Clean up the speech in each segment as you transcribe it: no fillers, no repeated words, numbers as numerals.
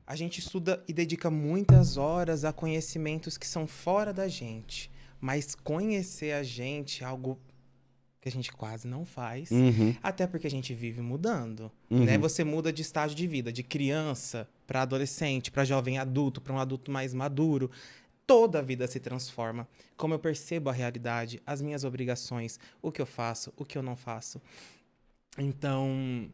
A gente estuda e dedica muitas horas a conhecimentos que são fora da gente. Mas conhecer a gente é algo que a gente quase não faz. Uhum. Até porque a gente vive mudando. Uhum. Né? Você muda de estágio de vida, de criança para adolescente, para jovem adulto, para um adulto mais maduro. Toda a vida se transforma. Como eu percebo a realidade, as minhas obrigações, o que eu faço, o que eu não faço. Então,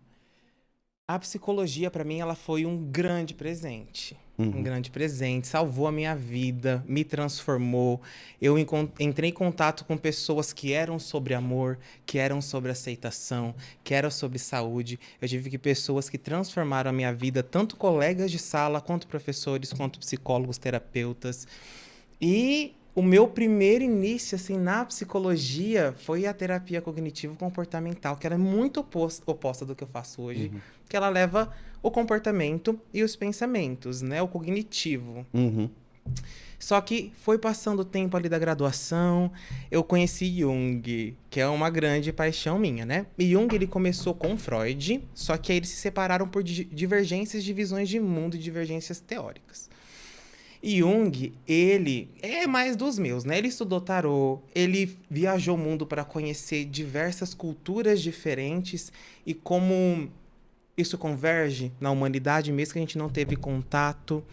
a psicologia, para mim, ela foi um grande presente. Um grande presente. Salvou a minha vida, me transformou. Eu entrei em contato com pessoas que eram sobre amor, que eram sobre aceitação, que eram sobre saúde. Eu tive que pessoas que transformaram a minha vida, tanto colegas de sala, quanto professores, quanto psicólogos, terapeutas. E o meu primeiro início assim, na psicologia foi a terapia cognitivo-comportamental, que ela é muito oposta do que eu faço hoje, que ela leva o comportamento e os pensamentos, né? O cognitivo. Só que foi passando o tempo ali da graduação, eu conheci Jung, que é uma grande paixão minha, né? E Jung, ele começou com Freud, só que aí eles se separaram por divergências de visões de mundo e divergências teóricas. E Jung, ele é mais dos meus, né? Ele estudou tarô, ele viajou o mundo para conhecer diversas culturas diferentes e como isso converge na humanidade, mesmo que a gente não teve contato.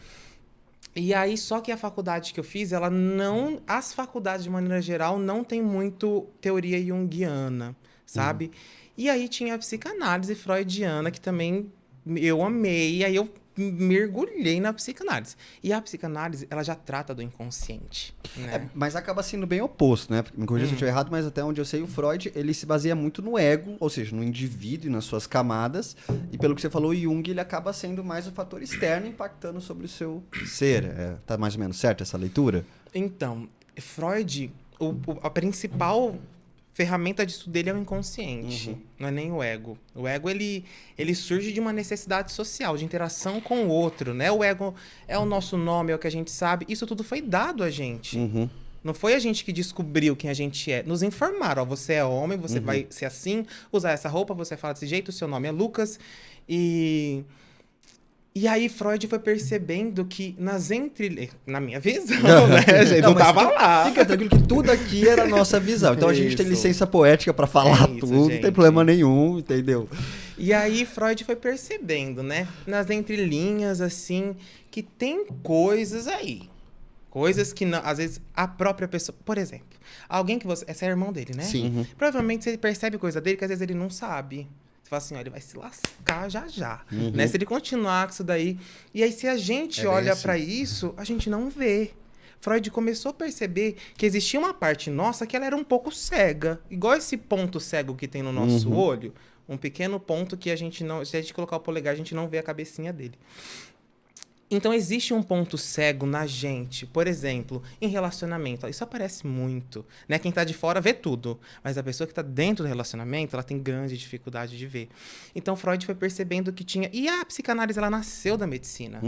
E aí, só que a faculdade que eu fiz, ela não... As faculdades, de maneira geral, não tem muito teoria junguiana, sabe? E aí tinha a psicanálise freudiana, que também eu amei, e aí eu mergulhei na psicanálise. E a psicanálise, ela já trata do inconsciente, né? Mas acaba sendo bem oposto, né? Me corrija se eu estiver errado, mas até onde eu sei, o Freud, ele se baseia muito no ego, ou seja, no indivíduo e nas suas camadas. E pelo que você falou, o Jung, ele acaba sendo mais o fator externo impactando sobre o seu ser. Tá mais ou menos certo essa leitura? Então, Freud, a principal ferramenta de estudo dele é o inconsciente, não é nem o ego. O ego, ele surge de uma necessidade social, de interação com o outro, né? O ego é o nosso nome, é o que a gente sabe. Isso tudo foi dado a gente. Não foi a gente que descobriu quem a gente é. Nos informaram, ó, você é homem, você vai ser assim, usar essa roupa, você fala desse jeito, o seu nome é Lucas. E aí Freud foi percebendo que na minha visão, né, a gente não tava lá. Fica tranquilo que tudo aqui era a nossa visão. Então a gente tem licença poética pra falar tudo, gente. Não tem problema nenhum, entendeu? E aí Freud foi percebendo, né, nas entrelinhas, assim, que tem coisas aí. Coisas que, não, às vezes, a própria pessoa... Por exemplo, alguém que você... Esse é irmão dele, né? Sim. Provavelmente você percebe coisa dele que às vezes ele não sabe. Fala assim, ó, ele vai se lascar já. Né? Se ele continuar com isso daí. E aí, se a gente olha pra isso, a gente não vê. Freud começou a perceber que existia uma parte nossa que ela era um pouco cega. Igual esse ponto cego que tem no nosso olho. Um pequeno ponto que a gente não... Se a gente colocar o polegar, a gente não vê a cabecinha dele. Então, existe um ponto cego na gente, por exemplo, em relacionamento. Isso aparece muito, né? Quem tá de fora vê tudo, mas a pessoa que tá dentro do relacionamento, ela tem grande dificuldade de ver. Então, Freud foi percebendo que tinha... E a psicanálise, ela nasceu da medicina,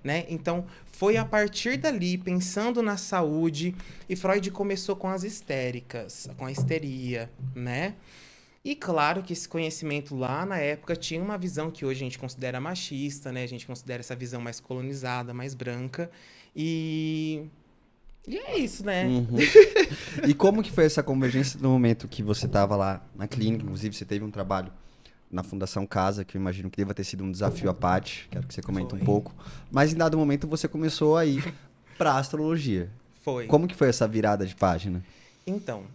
né? Então, foi a partir dali, pensando na saúde, e Freud começou com as histéricas, com a histeria, né? E claro que esse conhecimento lá na época tinha uma visão que hoje a gente considera machista, né? A gente considera essa visão mais colonizada, mais branca. E é isso, né? E como que foi essa convergência no momento que você estava lá na clínica? Inclusive, você teve um trabalho na Fundação Casa, que eu imagino que deva ter sido um desafio à parte. Quero que você comente um pouco. Mas em dado momento você começou a ir para a astrologia. Foi. Como que foi essa virada de página? Então...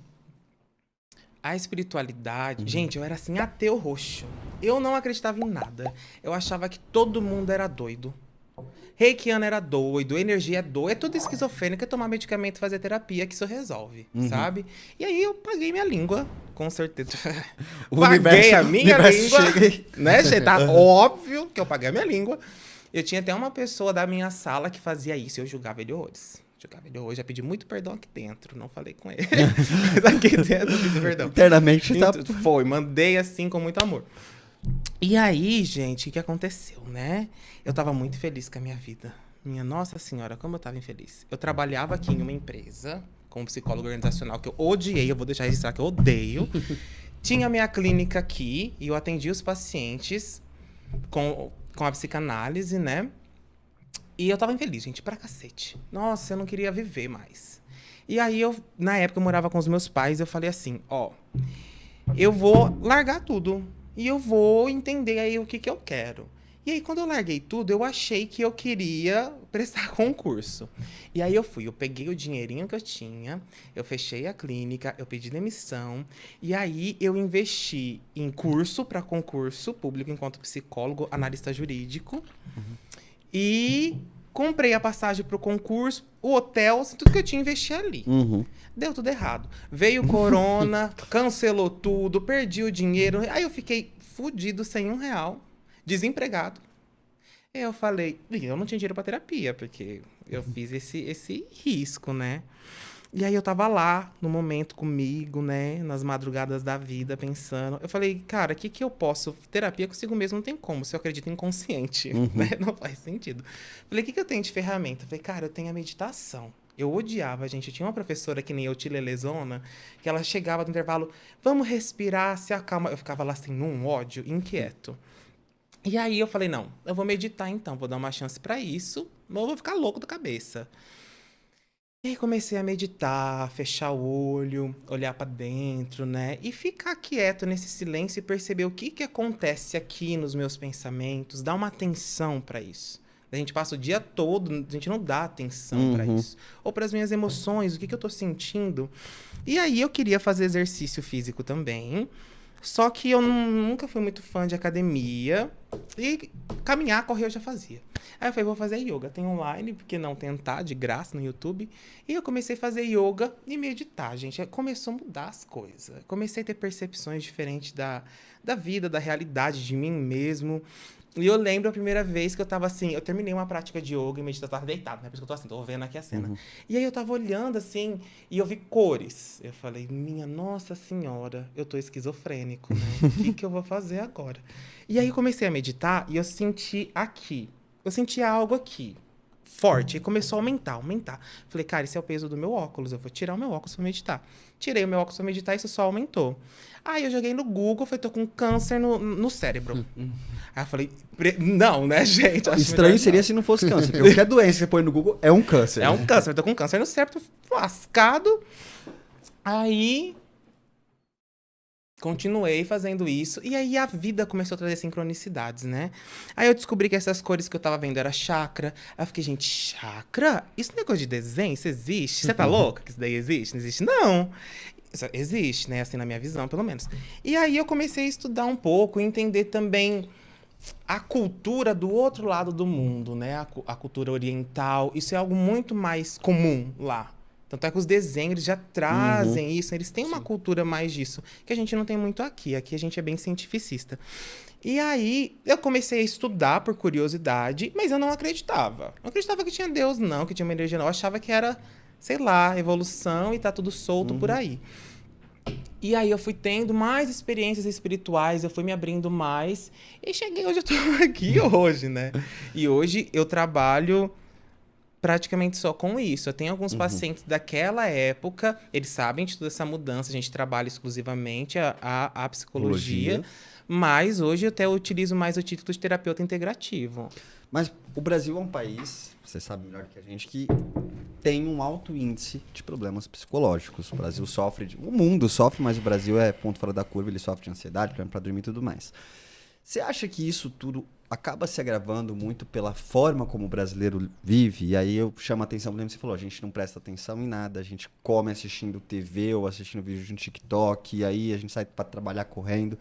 A espiritualidade... Gente, eu era assim, ateu roxo. Eu não acreditava em nada. Eu achava que todo mundo era doido. Reikiano era doido, energia é doido. É tudo esquizofrênico, é tomar medicamento e fazer terapia que isso resolve, sabe? E aí eu paguei minha língua, com certeza. Paguei a minha língua. Né, gente? Tá óbvio que eu paguei a minha língua. Eu tinha até uma pessoa da minha sala que fazia isso. Eu julgava ele horrores. Eu já pedi muito perdão aqui dentro, não falei com ele. Mas aqui dentro eu pedi perdão. Internamente tá... Foi, mandei assim com muito amor. E aí, gente, o que aconteceu, né? Eu tava muito feliz com a minha vida. Minha Nossa Senhora, como eu tava infeliz. Eu trabalhava aqui em uma empresa, como psicólogo organizacional, que eu odiei, eu vou deixar registrar que eu odeio. Tinha minha clínica aqui, e eu atendia os pacientes com a psicanálise, né? E eu tava infeliz, gente, pra cacete. Nossa, eu não queria viver mais. E aí, na época, eu morava com os meus pais, eu falei assim, ó, eu vou largar tudo. E eu vou entender aí o que que eu quero. E aí, quando eu larguei tudo, eu achei que eu queria prestar concurso. E aí eu peguei o dinheirinho que eu tinha, eu fechei a clínica, eu pedi demissão. E aí eu investi em curso para concurso público enquanto psicólogo, analista jurídico. E comprei a passagem pro concurso, o hotel, assim, tudo que eu tinha investi ali. Deu tudo errado. Veio o corona, cancelou tudo, perdi o dinheiro. Aí eu fiquei fudido, sem R$1, desempregado. Eu falei, eu não tinha dinheiro pra terapia, porque eu fiz esse risco, né? E aí eu tava lá, no momento comigo, né? Nas madrugadas da vida, pensando. Eu falei, cara, o que que eu posso... Terapia consigo mesmo não tem como, se eu acredito em inconsciente, né? Não faz sentido. Falei, o que que eu tenho de ferramenta? Falei, cara, eu tenho a meditação. Eu odiava, gente. Eu tinha uma professora que nem eu, Tilelezona, que ela chegava no intervalo, vamos respirar, se acalma. Eu ficava lá assim, num ódio, inquieto. E aí eu falei, não, eu vou meditar então, vou dar uma chance pra isso, ou eu vou ficar louco da cabeça. E aí comecei a meditar, fechar o olho, olhar pra dentro, né? E ficar quieto nesse silêncio e perceber o que que acontece aqui nos meus pensamentos, dar uma atenção pra isso. A gente passa o dia todo, a gente não dá atenção pra isso. Ou pras minhas emoções, o que que eu tô sentindo. E aí eu queria fazer exercício físico também. Só que eu nunca fui muito fã de academia. E caminhar, correr eu já fazia. Aí eu falei, vou fazer yoga. Tem online, porque não tentar, de graça, no YouTube. E eu comecei a fazer yoga e meditar, gente. Começou a mudar as coisas. Comecei a ter percepções diferentes da vida, da realidade, de mim mesmo. E eu lembro a primeira vez que eu tava assim, eu terminei uma prática de yoga e meditação, eu tava deitado, né? Por isso que eu tô assim, tô vendo aqui a cena. E aí eu tava olhando assim, e eu vi cores. Eu falei, minha Nossa Senhora, eu tô esquizofrênico, né? O que que eu vou fazer agora? E aí eu comecei a meditar e eu senti aqui. Eu senti algo aqui, forte. E começou a aumentar. Falei, cara, esse é o peso do meu óculos, eu vou tirar o meu óculos pra meditar. Tirei o meu óculos pra meditar e isso só aumentou. Aí eu joguei no Google, falei, tô com câncer no cérebro. Aí eu falei, não, né, gente? Acho Estranho seria se não fosse câncer. Porque qualquer doença que você põe no Google é um câncer. É um câncer, eu tô com câncer no cérebro, tô lascado. Aí continuei fazendo isso. E aí a vida começou a trazer sincronicidades, né? Aí eu descobri que essas cores que eu tava vendo era chakra. Aí eu fiquei, gente, chakra? Isso não é coisa de desenho? Isso existe? Você tá louca que isso daí existe? Não existe, não. Isso existe, né? Assim, na minha visão, pelo menos. E aí eu comecei a estudar um pouco e entender também a cultura do outro lado do mundo, né? A cultura oriental. Isso é algo muito mais comum lá. Tanto é que os desenhos eles já trazem isso. Eles têm uma cultura mais disso, que a gente não tem muito aqui. Aqui a gente é bem cientificista. E aí eu comecei a estudar por curiosidade, mas eu não acreditava. Não acreditava que tinha Deus, não, que tinha uma energia, não. Eu achava que era, sei lá, evolução e tá tudo solto por aí. E aí eu fui tendo mais experiências espirituais, eu fui me abrindo mais. E cheguei onde eu tô aqui hoje, né? E hoje eu trabalho praticamente só com isso. Eu tenho alguns pacientes daquela época, eles sabem de toda essa mudança, a gente trabalha exclusivamente a psicologia, mas hoje eu até utilizo mais o título de terapeuta integrativo. Mas o Brasil é um país, você sabe melhor que a gente, que tem um alto índice de problemas psicológicos. O Brasil sofre, o mundo sofre, mas o Brasil é ponto fora da curva, ele sofre de ansiedade, problema para dormir e tudo mais. Você acha que isso tudo acaba se agravando muito pela forma como o brasileiro vive? E aí eu chamo a atenção, por exemplo, você falou, a gente não presta atenção em nada, a gente come assistindo TV ou assistindo vídeo no TikTok, e aí a gente sai para trabalhar correndo.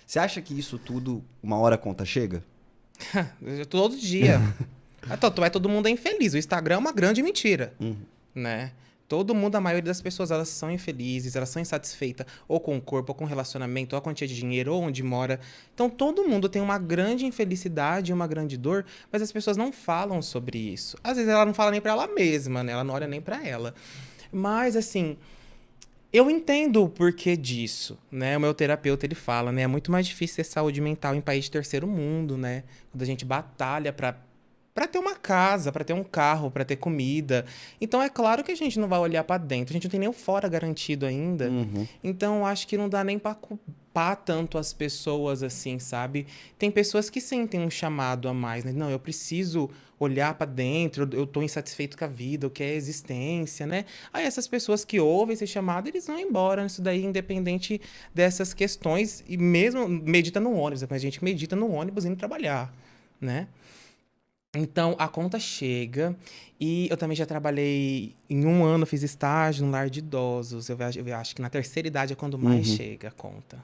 Você acha que isso tudo, uma hora a conta chega? Todo dia. Todo mundo é infeliz. O Instagram é uma grande mentira, né? Todo mundo, a maioria das pessoas, elas são infelizes, elas são insatisfeitas ou com o corpo, ou com o relacionamento, ou a quantia de dinheiro, ou onde mora. Então, todo mundo tem uma grande infelicidade e uma grande dor, mas as pessoas não falam sobre isso. Às vezes, ela não fala nem pra ela mesma, né? Ela não olha nem pra ela. Mas, assim, eu entendo o porquê disso, né? O meu terapeuta, ele fala, né? É muito mais difícil ter saúde mental em país de terceiro mundo, né? Quando a gente batalha pra ter uma casa, pra ter um carro, pra ter comida. Então, é claro que a gente não vai olhar pra dentro. A gente não tem nem o fora garantido ainda. Então, eu acho que não dá nem pra culpar tanto as pessoas assim, sabe? Tem pessoas que sentem um chamado a mais, né? Não, eu preciso olhar pra dentro, eu tô insatisfeito com a vida, o que é a existência, né? Aí essas pessoas que ouvem esse chamado, eles vão embora nisso daí, independente dessas questões. E mesmo medita no ônibus, a gente medita no ônibus indo trabalhar, né? Então, a conta chega e eu também já trabalhei em um ano, fiz estágio no lar de idosos. Eu acho que na terceira idade é quando mais Uhum. chega a conta.